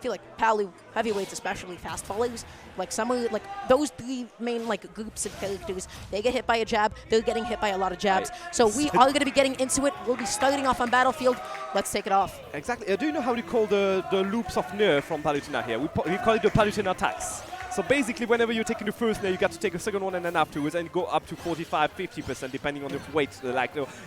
feel like Palu heavyweights, especially fast followers, like like those three main like groups of characters, they get hit by a jab, they're getting hit by a lot of jabs. So we are going to be getting into it. We'll be starting off on Battlefield. Let's take it off. Exactly. Do you know how we call the loops of Nair from Palutena here? We call it the Palutena attacks. So basically, whenever you're taking the first Nair, you got to take a second one and then afterwards, and go up to 45-50% depending on your weight,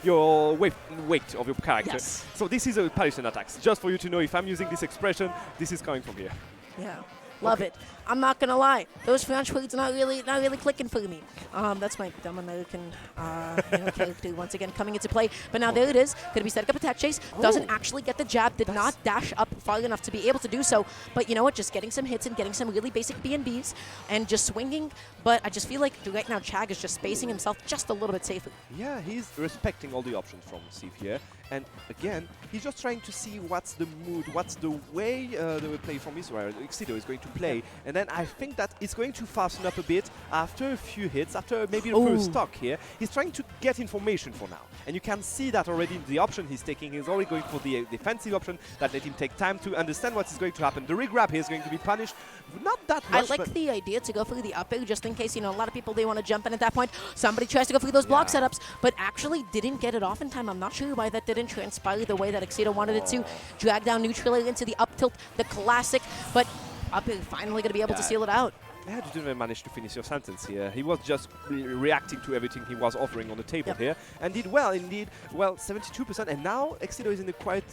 your weight of your character. Yes. So this is a Palutena attacks. Just for you to know, if I'm using this expression, this is coming from here. Yeah. Love it. I'm not gonna lie; those French words are not really clicking for me. That's my dumb American character once again coming into play. But now there it is. Gonna be setting up a tech chase. Doesn't actually get the jab. Did not dash up far enough to be able to do so. But you know what? Just getting some hits and getting some really basic B&Bs and just swinging. But I just feel like right now Chag is just spacing himself just a little bit safer. Yeah, he's respecting all the options from Steve here. And again, he's just trying to see what's the mood, what's the way the play from Israel. Exido is going to play. And then I think that it's going to fasten up a bit after a few hits, after maybe the first stock here. He's trying to get information for now. And you can see that already in the option he's taking. He's already going for the defensive option that let him take time to understand what is going to happen. The re-grab here is going to be punished. Not that much. I like the idea to go for the up air just in case, a lot of people, they want to jump in at that point. Somebody tries to go for those block setups, but actually didn't get it off in time. I'm not sure why that didn't transpire the way that Exido wanted it to. Drag down neutral into the up tilt, the classic, but up air finally going to be able to seal it out. Yeah, you didn't even manage to finish your sentence here. He was just reacting to everything he was offering on the table here, and did well indeed. Well, 72%, and now Exido is in a quite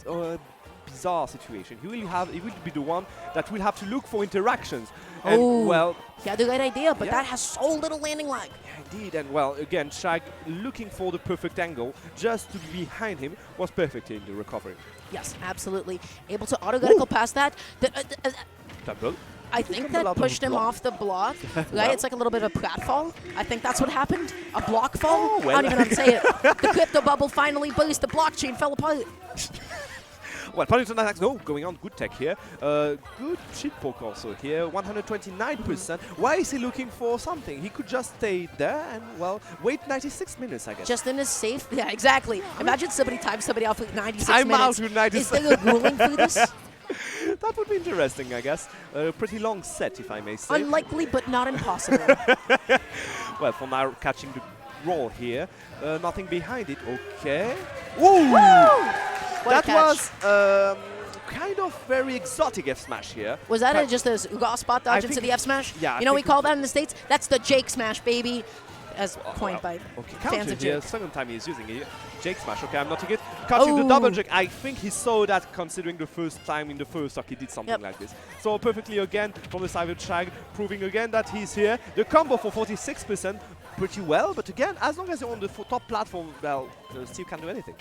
bizarre situation. He will be the one that will have to look for interactions. And well, yeah, the right idea, but that has so little landing lag. Yeah, indeed, and well, again, Chag looking for the perfect angle just to be behind him was perfect in the recovery. Yes, absolutely. Able to auto-vertical past that. Double. I think that pushed him off the block, right? It's like a little bit of a pratfall. I think that's what happened. A block fall? Well. I don't even know how to say it. The crypto bubble finally burst. The blockchain fell apart. Well, Palutena attacks, going on good tech here. Good cheat poke also here, 129%. Why is he looking for something? He could just stay there and, well, wait 96 minutes, I guess. Just in a safe... Yeah, exactly. Imagine somebody times somebody off with 96 minutes. Time out with 96. Is there a ruling for this? That would be interesting, I guess. A pretty long set, if I may say. Unlikely, but not impossible. Well, for now, catching the roll here. Nothing behind it. Okay. Ooh! That was kind of very exotic F smash here. Was that just a Uga spot dodge into the F smash? Yeah. You know we call that in the States? That's the Jake smash, baby. As coined by fans of Jake. Second time he's using it. Jake smash. Okay, I'm not taking it. Catching the double Jake. I think he saw that considering the first time in the first stock he did something like this. So perfectly again from the side of Chag, proving again that he's here. The combo for 46%, pretty well. But again, as long as you're on the top platform, well, Steve can't do anything.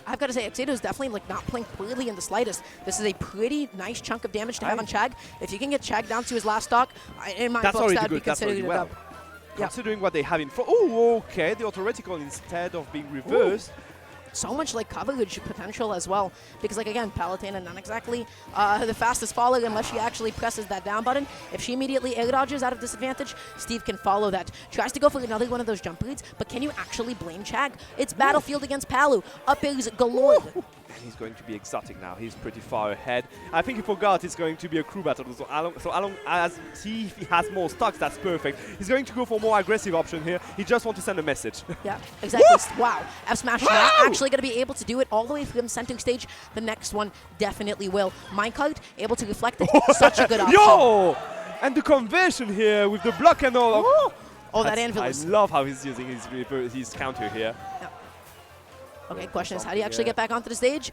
I've got to say, Exido is definitely not playing poorly in the slightest. This is a pretty nice chunk of damage to have on Chag. If you can get Chag down to his last stock, in my books, that would be considered a dub. Considering what they have in front. Oh, okay. The auto-reticle instead of being reversed. So much like coverage potential as well, because like again, Palutena not exactly the fastest follower unless she actually presses that down button. If she immediately air dodges out of disadvantage, Steve can follow that. Tries to go for another one of those jump leads, but can you actually blame Chag? It's Battlefield against Palu. Up airs galore. He's going to be exotic now. He's pretty far ahead. I think he forgot it's going to be a crew battle. So along as he has more stocks, that's perfect. He's going to go for a more aggressive option here. He just wants to send a message. Yeah, exactly. Wow. F Smash not actually going to be able to do it all the way from center stage. The next one definitely will. Minecart able to reflect it. Such a good option. Yo! And the conversion here with the block and all. Oh, that anvil. I love how he's using his counter here. Yeah. Okay, question is, how do you actually get back onto the stage?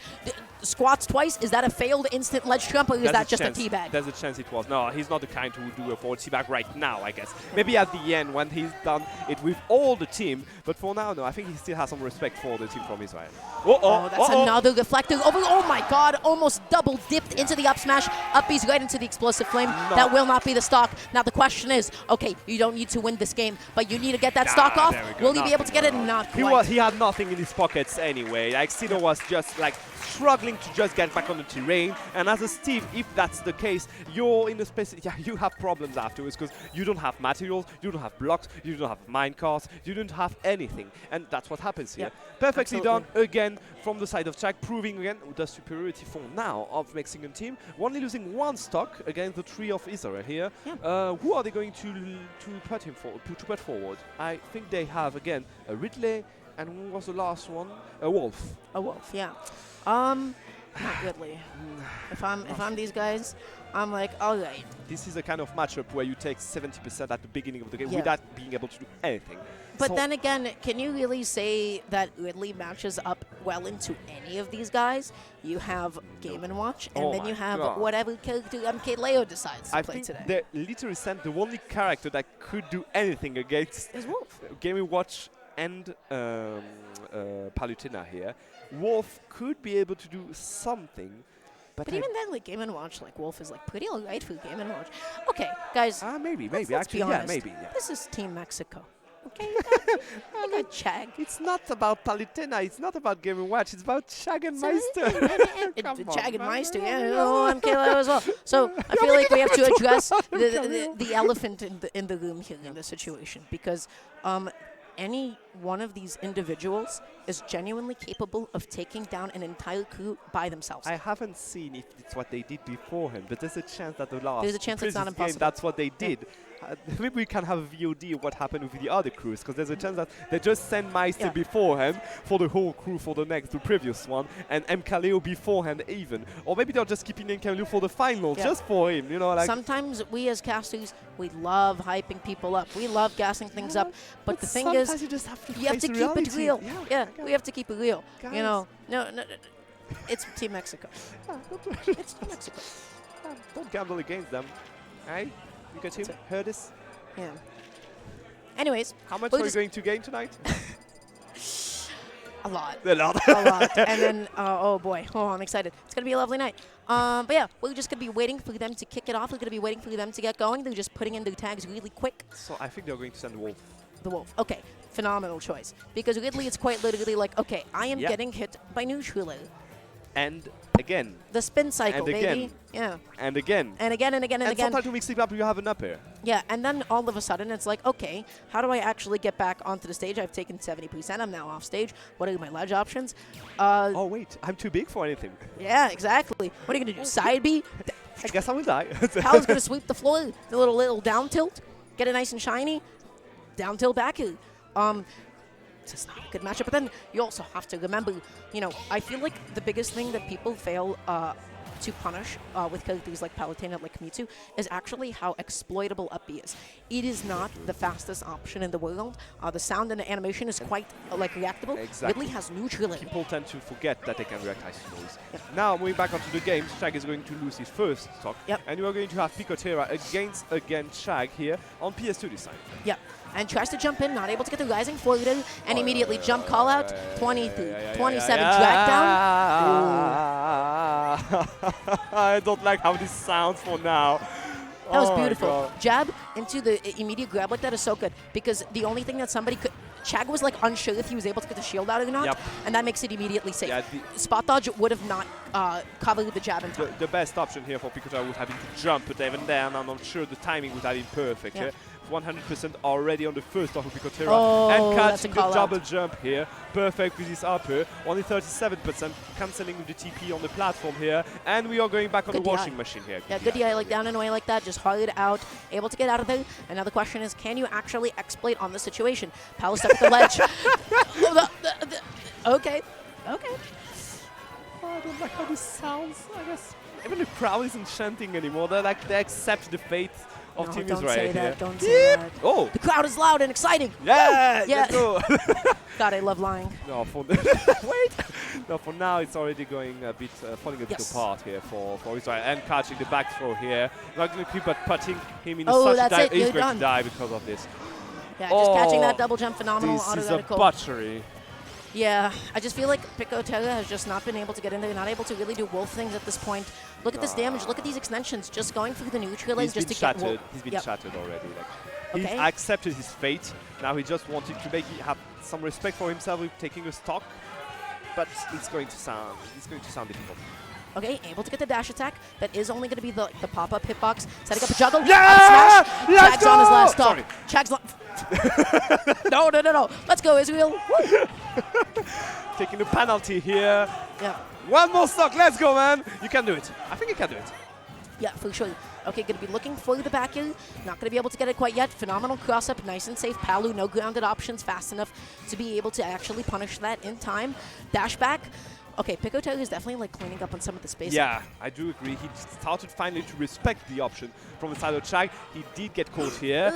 Squats twice, is that a failed instant ledge jump, or is that just a teabag? There's a chance it was. No, he's not the kind who would do a forward teabag right now, I guess. Maybe at the end when he's done it with all the team, but for now, no, I think he still has some respect for the team from Israel. That's another reflector. Oh my god, almost double dipped into the up smash. Uppies right into the explosive flame. That will not be the stock. Now the question is, okay, you don't need to win this game, but you need to get that stock off. Will he be able to get it? Not quite. He had nothing in his pockets, anyway. Like Sido was just like struggling to just get back on the terrain, and as a Steve, if that's the case, you're in a space, you have problems afterwards because you don't have materials, you don't have blocks, you don't have minecarts, you don't have anything, and that's what happens here. Perfectly done again from the side of Chag, proving again the superiority for now of Mexican team, only losing one stock against the three of Israel here. Who are they going to put him for, to put forward? I think they have again a Ridley, and who was the last one? A Wolf. A Wolf, yeah. Not Ridley. If I'm these guys, I'm like, all right. This is a kind of matchup where you take 70% at the beginning of the game without being able to do anything. But so then again, can you really say that Ridley matches up well into any of these guys? You have Game & Watch, and then you have whatever character MK Leo decides to play today. I think they literally sent the only character that could do anything against is Wolf. Game & Watch and Palutena here. Wolf could be able to do something. But even then, like Game & Watch, like Wolf is like pretty alright for Game & Watch. Okay, guys. Maybe. Let's Actually, be honest. maybe. Yeah. This is Team Mexico. Okay, you got Chag. It's not about Palutena. It's not about Game & Watch. It's about Chag and Meister. Chag and Meister, MK Leo as well. So I feel like we have to address the elephant in the room here in this situation, because any one of these individuals is genuinely capable of taking down an entire crew by themselves. I haven't seen if it's what they did beforehand, but there's a chance that there's a chance it's not impossible. Game, that's what they did. Maybe we can have a VOD of what happened with the other crews, because there's a chance that they just send Meister beforehand for the whole crew for the previous one, and MKLeo beforehand even. Or maybe they're just keeping MKLeo for the final, just for him, you know. Like sometimes we as casters, we love hyping people up. We love gassing things up. But the thing is, you just have to keep it real. We have to keep it real. Guys. You know, no, it's Team Mexico. It's Team Mexico. Don't gamble against them. Hey? You guys heard this? Yeah. Anyways. How much are you going to gain tonight? A lot. A lot. A lot. And then, oh boy. Oh, I'm excited. It's going to be a lovely night. But yeah, we're just going to be waiting for them to kick it off. We're going to be waiting for them to get going. They're just putting in their tags really quick. So I think they're going to send Wolf. The Wolf. Okay. Phenomenal choice. Because Ridley is quite literally like, okay, I am getting hit by neutral. And again. The spin cycle, and again. baby. Yeah. And again. And again and again and again. And sometimes to mix it up, you have an up air. Yeah, and then all of a sudden it's like, okay, how do I actually get back onto the stage? I've taken 70%. I'm now off stage. What are my ledge options? Oh, wait. I'm too big for anything. Yeah, exactly. What are you going to do? Side B? I guess I will die. Pal's going to sweep the floor. The little down tilt. Get it nice and shiny. Down tilt back. It's not a good matchup. But then you also have to remember, you know, I feel like the biggest thing that people fail to punish with characters like Palutena, like Mewtwo, is actually how exploitable up B is. It is not the fastest option in the world. The sound and the animation is quite reactable. Exactly. Ridley has neutrality. People tend to forget that they can react ice noise. Now, moving back onto the game, Chag is going to lose his first stock. And you are going to have Picotera against Chag here on PS2 this time. Yep. And tries to jump in, not able to get the rising forward, and immediately jump call out, 23, 27 drag down. I don't like how this sounds for now. That was beautiful. Jab into the immediate grab like that is so good, because the only thing that somebody could... Chag was like unsure if he was able to get the shield out or not, and that makes it immediately safe. Yeah, spot dodge would have not covered the jab in time. The best option here for Pikachu would have been to jump, but even then I'm not sure the timing would have been perfect. 100% already on the first off of Picotera, and catching the double jump here. Perfect with his upper. Only 37%, cancelling with the TP on the platform here. And we are going back on the washing machine here. Yeah, good DI, like down and away like that, just hard out, able to get out of there. And now the question is, can you actually exploit on the situation? Pal stuck at the ledge. Okay. Okay. I don't like how this sounds, I guess. Even the crowd isn't chanting anymore. They accept the fate of Team Israel here. Don't say that. Oh! The crowd is loud and exciting. Yeah! Let's go. God, I love lying. No, for no, for now it's already going a bit, falling a bit apart here for Israel, and catching the back throw here. Not going to keep putting him in such a dive. He's going to die because of this. Yeah, just catching that double jump, phenomenal. This is a butchery. Yeah, I just feel like Picotera has just not been able to get in there, not able to really do wolf things at this point. Look at this damage, look at these extensions, just going through the neutral lanes just to get wolf. He's been shattered already. He's accepted his fate. Now he just wanted to have some respect for himself with taking a stock. but it's going to sound difficult. Okay, able to get the dash attack. That is only going to be the pop-up hitbox. Setting up a juggle. Yeah! Up smash. Let's Chag's on his go! last stop. Sorry. Chag's no. Let's go, Israel. Woo! Taking the penalty here. Yeah. One more stock. Let's go, man. You can do it. I think you can do it. Yeah, for sure. Okay, going to be looking for the back air. Not going to be able to get it quite yet. Phenomenal cross-up, nice and safe. Palu, no grounded options, fast enough to be able to actually punish that in time. Dash back. Okay, Picotail is definitely like cleaning up on some of the space. Yeah, I do agree. He started finally to respect the option from the side of Chag. He did get caught here.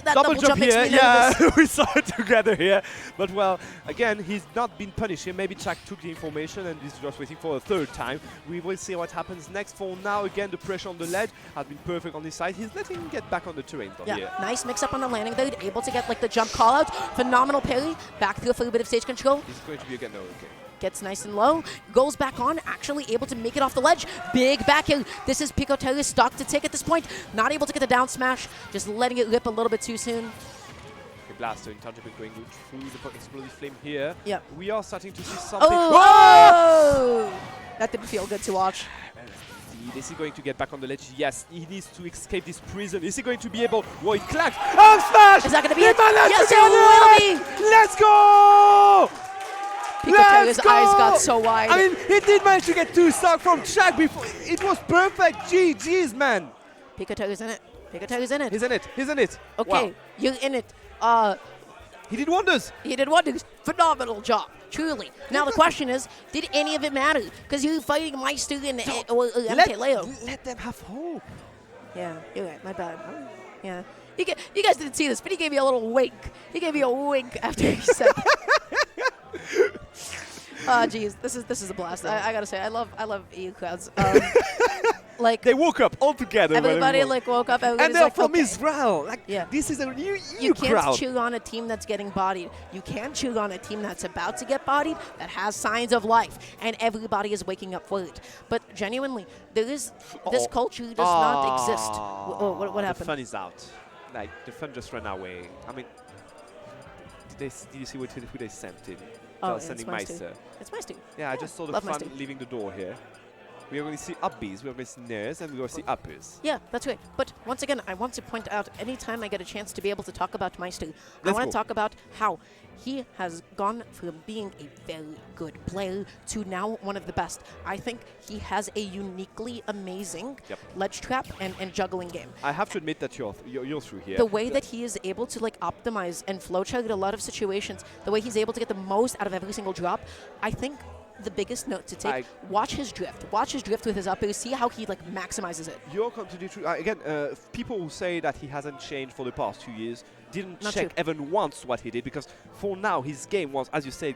That double jump here, makes me yeah, nervous. we saw it together here. But well, again, he's not been punished here. Maybe Chag took the information and is just waiting for a third time. We will see what happens next. For now, again, the pressure on the ledge has been perfect on this side. He's letting him get back on the terrain from here. Nice mix up on the landing there. Able to get like the jump call out. Phenomenal parry. Back through for a bit of stage control. He's going to be again, no, okay. Gets nice and low, goes back on, actually able to make it off the ledge. Big back air. This is Picotail's stock to take at this point. Not able to get the down smash, just letting it rip a little bit too soon. Okay, Blaster, intangible going through the explosive flame here. Yeah. We are starting to see something. Oh! That didn't feel good to watch. Is he going to get back on the ledge? Yes, he needs to escape this prison. Is he going to be able? Whoa, it clacked. Oh, smash! Is that going to be They it? managed Yes, to it get will be! Let's go! Picotail's eyes got so wide. I mean, he did manage to get 2 stock from Chag before. It was perfect. GG's, man. Picotail's in it. Picotail's in it. He's in it. He's in it. Okay, Wow. you're in it. He did wonders. He did wonders. Phenomenal job. Truly. Now the question is, did any of it matter? Because you're fighting Meister and MK Leo. Let them have hope. Yeah, you're right. My bad. Yeah. You guys didn't see this, but he gave me a little wink. He gave me a wink after he said oh, geez. This is a blast. I gotta say, I love EU crowds. Like they woke up all together. Everybody like woke up. And they're like, from okay. Israel. Like, yeah. This is a new You crowd. can't chew on a team that's getting bodied. You can't chew on a team that's about to get bodied, that has signs of life, and everybody is waking up for it. But genuinely, this culture does not exist. What happened? The fun is out. Like, the fun just ran away. I mean, did you see who they sent in? Oh, They're sending Meister. It's Meister. Yeah, I just saw the Love fun Meister. leaving the door here. We are going to see up Bs, we are going to see nairs, and we are going to see uppers. Yeah, that's right. But once again, I want to point out, anytime I get a chance to be able to talk about Meister, I Let's want go. to talk about how he has gone from being a very good player to now one of the best. I think he has a uniquely amazing ledge trap and juggling game. I have to admit that you're through here. The way that he is able to like optimize and flowchart a lot of situations, the way he's able to get the most out of every single drop, I think the biggest note to take, watch his drift with his uppers, see how he like maximizes it. You're completely true. Again, people who say that he hasn't changed for the past 2 years didn't Not check true. even once what he did, because for now his game was, as you said,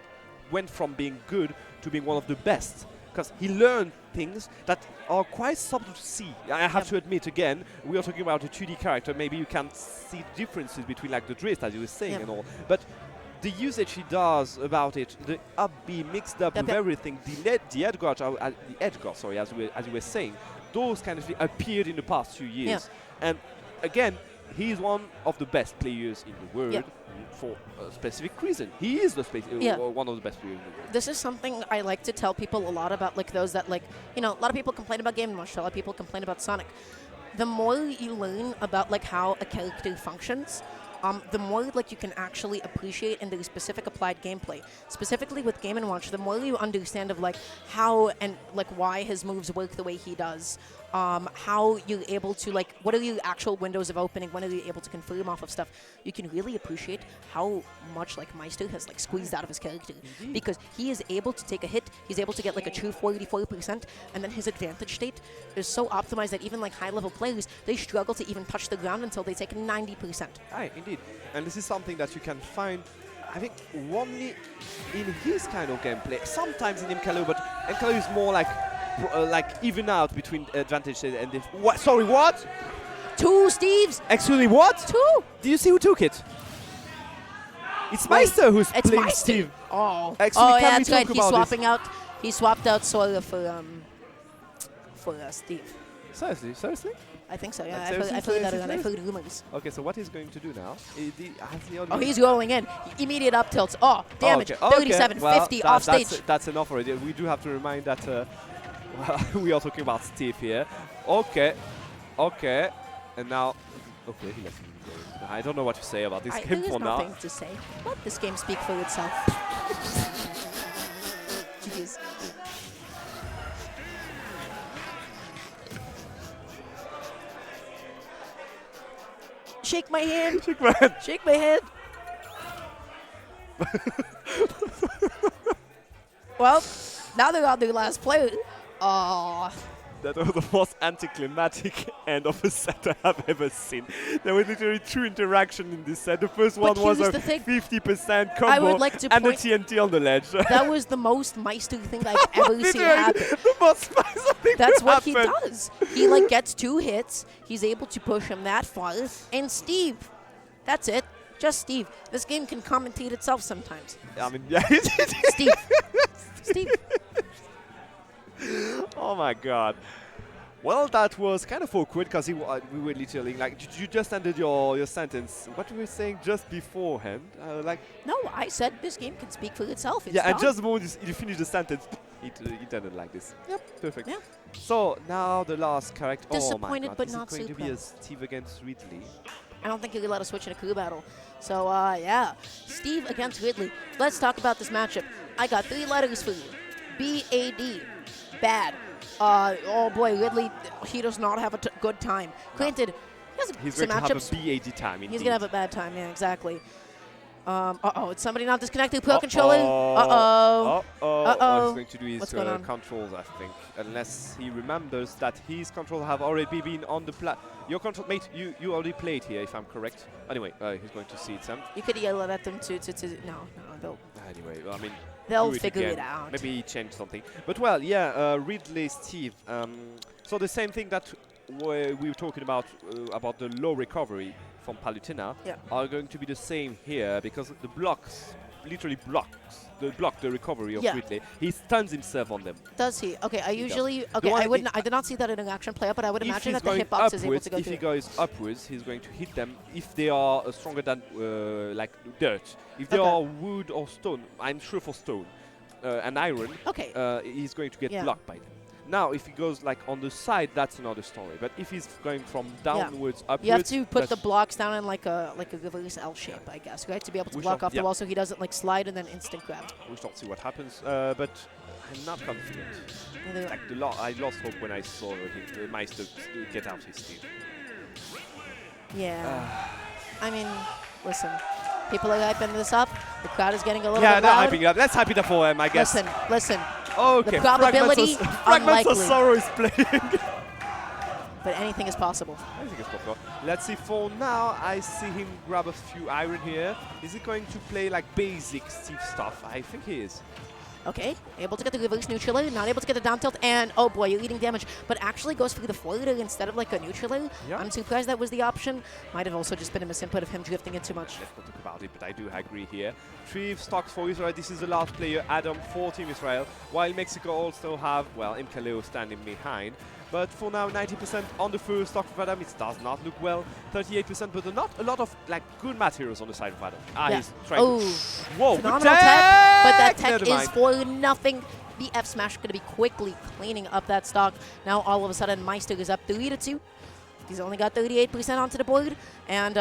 went from being good to being one of the best. Because he learned things that are quite subtle to see. I have to admit, again, we are talking about a 2D character. Maybe you can't see differences between like the drift, as you were saying, and all. But the usage he does about it, the up B mixed up with everything, the edge guard, sorry, as you were saying, those kind of things appeared in the past 2 years. And again, he's one of the best players in the world for a specific reason. He is the one of the best players in the world. This is something I like to tell people a lot about, like those that like, you know, a lot of people complain about Game & Watch, a lot of people complain about Sonic. The more you learn about like how a character functions, the more like you can actually appreciate in the specific applied gameplay. Specifically with Game & Watch, the more you understand of like how and like why his moves work the way he does. How you're able to like, what are your actual windows of opening, when are you able to confirm off of stuff, you can really appreciate how much like Meister has like squeezed out of his character. Because he is able to take a hit, he's able to get like a true 44%, and then his advantage state is so optimized that even like high level players, they struggle to even touch the ground until they take 90%. Aye, indeed. And this is something that you can find, I think, only in his kind of gameplay. Sometimes in MKLeo, but MKLeo is more like even out between advantage and what? Sorry, what? 2 Steves. Actually, what? 2. Do you see who took it? It's Meister who's playing Meister. Steve. Oh, Actually, yeah, that's right. He's swapped out Sawyer for Steve. Seriously? I think so, yeah. Like, I've seriously, heard that seriously, and I've heard seriously? rumors. Okay, so what he's going to do now? Oh, he's rolling in. Immediate up tilts. Oh, damage. Okay. 37, Well, 50 off stage. That's enough already. We do have to remind that we are talking about Steve here. Okay. And now, okay, he left me going. I don't know what to say about this game for now. There's nothing to say. Let this game speak for itself. Jeez. Shake my hand. Shake my hand. Shake my hand. Well, now they're on their last player. That was the most anticlimactic end of a set I have ever seen. There were literally 2 interactions in this set. The first one was a 50% combo I would like to and a point TNT on the ledge. That was the most Meister thing I've ever seen happen. The most Meister thing That's what happen. he does. He like gets 2 hits. He's able to push him that far. And Steve, that's it. Just Steve. This game can commentate itself sometimes. I mean, yeah. Steve. Steve. Oh my god. Well, that was kind of awkward because we were literally like, you just ended your sentence. What were you saying just beforehand? Like, No, I said this game can speak for itself. It's yeah, and done. just the moment you finish the sentence, it ended like this. Yep, perfect. Yeah. So now the last character. Disappointed, oh my god, but this not is going to be super. a Steve against Ridley. I don't think he'll let us switch in a crew battle. So, yeah. Steve against Ridley. Let's talk about this matchup. I got 3 letters for you. B-A-D. Bad. Oh boy, Ridley, he does not have a good time. Granted, He's some going to have matchups. a BAD time. He's going to have a bad time, yeah, exactly. Uh-oh, it's somebody not disconnected Pro Controller. Uh-oh. What he's going to do What's is going on? controls, I think. Unless he remembers that his controls have already been on the Your control, mate, you already played here, if I'm correct. Anyway, he's going to see it, Sam. You could yell at them to no, they'll... Anyway, I mean, They'll do figure again. it out. Maybe he changed something. But well, yeah, Ridley, Steve. So the same thing that we were talking about the low recovery from Palutena are going to be the same here because the blocks literally block the recovery of Ridley. He stuns himself on them. Does he? Okay, I usually Okay, I did not see that in action play out, but I would imagine that the hitbox is able to go If through. he goes upwards, he's going to hit them if they are stronger than like dirt. If they are wood or stone, I'm sure for stone and iron, he's going to get blocked by them. Now, if he goes like on the side, that's another story. But if he's going from downwards upwards, you have to put the blocks down in like a reverse L shape, I guess, right? To be able to block off the wall, so he doesn't like slide and then instant grab. We shall see what happens, but I'm not confident. Like I lost hope when I saw Meister get out his team. Yeah. I mean, listen. People are hyping this up. The crowd is getting a little bit loud. Yeah, not hyping it up. Let's hype it up for him, I guess. Listen. Okay. The probability, Fragments of Sorrow is playing. But anything is possible. Anything is possible. Let's see. For now, I see him grab a few iron here. Is he going to play like basic Steve stuff? I think he is. Okay, able to get the reverse neutral, not able to get the down tilt, and oh boy, you're eating damage, but actually goes for the forwarder instead of like a neutral. Yeah. I'm surprised that was the option. Might have also just been a misinput of him drifting in too much. Let's not talk about it, but I do agree here. 3 stocks for Israel. This is the last player, Adam, for Team Israel, while Mexico also have, well, Imkaleo standing behind. But for now, 90% on the first stock of Adam. It does not look well. 38%, but not a lot of like good materials on the side of Adam. He's trying to... Whoa, phenomenal tech! But that tech is for nothing. The F smash going to be quickly cleaning up that stock. Now all of a sudden, Meister is up 3-2. He's only got 38% onto the board. And,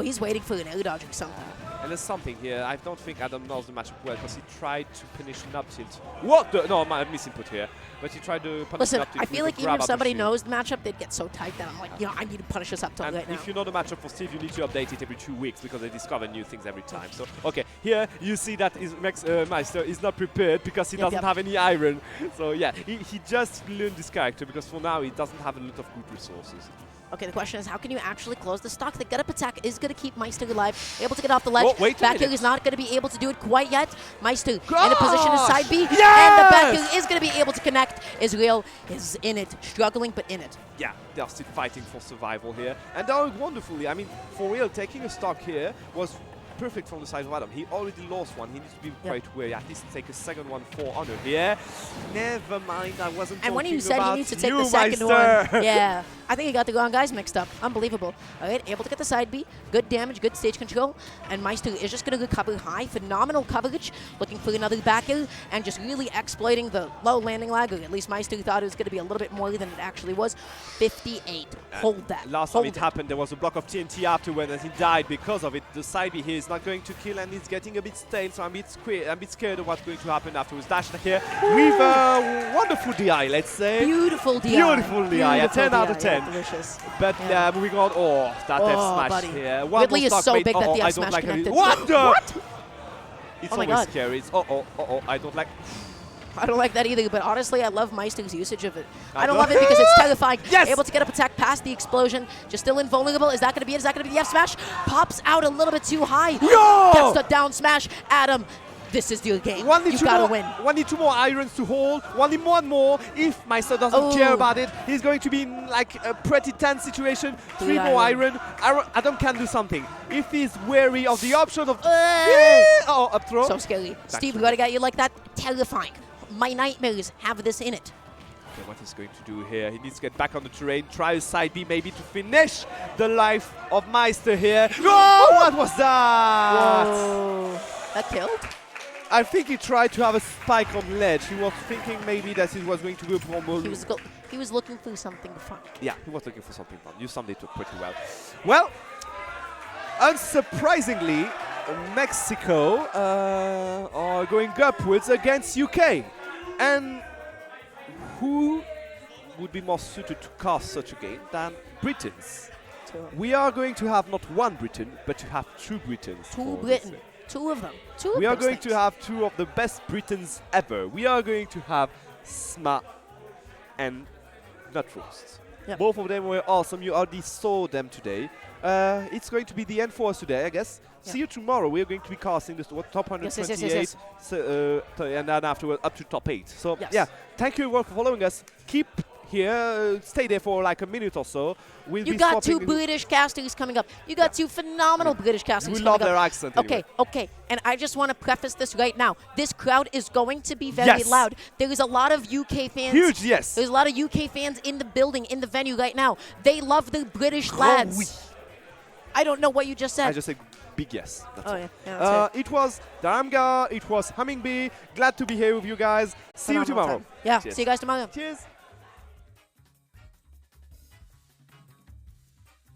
he's waiting for an air dodge or something. And there's something here. I don't think Adam knows the matchup well because he tried to punish an up tilt. What the? No, my misinput here. But he tried to punish an up tilt. I feel like even if somebody knows the matchup, they'd get so tight that I'm like, I need to punish this up tilt right now. If you know the matchup for Steve, you need to update it every 2 weeks because they discover new things every time. So, okay, here you see that Meister is not prepared because he doesn't have any iron. So, yeah, he just learned this character because for now he doesn't have a lot of good resources. Okay, the question is, how can you actually close the stock? The get-up attack is going to keep Meister alive, able to get off the ledge. Back here is not going to be able to do it quite yet. Meister in a position in side B, and the back here is going to be able to connect. Israel is in it, struggling, but in it. Yeah, they are still fighting for survival here. And they are wonderfully. I mean, for real, taking a stock here was perfect from the side of Adam. He already lost one. He needs to be quite wary. At least take a second one for honor here. Never mind, I wasn't And when talking you said about he needs to take you, the second Meister. one, yeah, I think he got the wrong guys mixed up. Unbelievable. All right, able to get the side B. Good damage, good stage control. And Meister is just going to recover high. Phenomenal coverage. Looking for another back air and just really exploiting the low landing lag. Or at least Meister thought it was going to be a little bit more than it actually was. 58. Hold that. Last time it happened, there was a block of TNT afterward and he died because of it. The side B here is not going to kill and it's getting a bit stale, so I'm a bit scared of what's going to happen afterwards. Dash attack here with a wonderful DI, let's say. Beautiful DI. Beautiful DI, a 10 out of 10. Yeah, delicious. But moving on, that F smash buddy. here. Ridley is so big that the F smash connected. What the? What? It's Oh my always God. scary. It's I don't like. I don't like that either, but honestly, I love Meister's usage of it. I don't love it because it's terrifying. Yes! Able to get up attack past the explosion, just still invulnerable. Is that going to be it? Is that going to be the F smash? Pops out a little bit too high. Yo! Gets the down smash. Adam, this is your game. You gotta win. One need 2 more irons to hold. One need 1 more. If Meister doesn't care about it, he's going to be in like a pretty tense situation. 3 more iron. Adam can do something. If he's wary of the option of up throw. So scary. Steve, we gotta get you like that. Terrifying. My nightmares have this in it. Okay, what he's going to do here, he needs to get back on the terrain, try a side B maybe to finish the life of Meister here. Oh, what was that? Whoa. That killed? I think he tried to have a spike on ledge. He was thinking maybe that he was going to go for more. He was looking for something fun. Yeah, he was looking for something fun. You summed it up pretty well. Well, unsurprisingly, Mexico are going upwards against UK. And who would be more suited to cast such a game than Britons? We are going to have not 1 Briton, but to have 2 Britons. 2 Britain. 2 of them. We are going to have 2 of the best Britons ever. We are going to have Sma and Nutrost. Yep. Both of them were awesome. You already saw them today. It's going to be the end for us today, I guess. Yep. See you tomorrow. We are going to be casting this top 128, yes. So, and then afterwards up to top 8. So Yes. yeah, thank you everyone for following us. Keep here, stay there for like a minute or so. You got 2 British casters coming up. You got 2 phenomenal British casters We coming love up. their accent. Okay, Anyway. okay. And I just want to preface this right now. This crowd is going to be very loud. There is a lot of UK fans. Huge, yes. There's a lot of UK fans in the building, in the venue right now. They love the British lads. Oui. I don't know what you just said. I just said big yes. That's it. Yeah, It was Daramga, it was Hummingbee. Glad to be here with you guys. See you tomorrow. Yeah, Cheers. see you guys tomorrow. Cheers.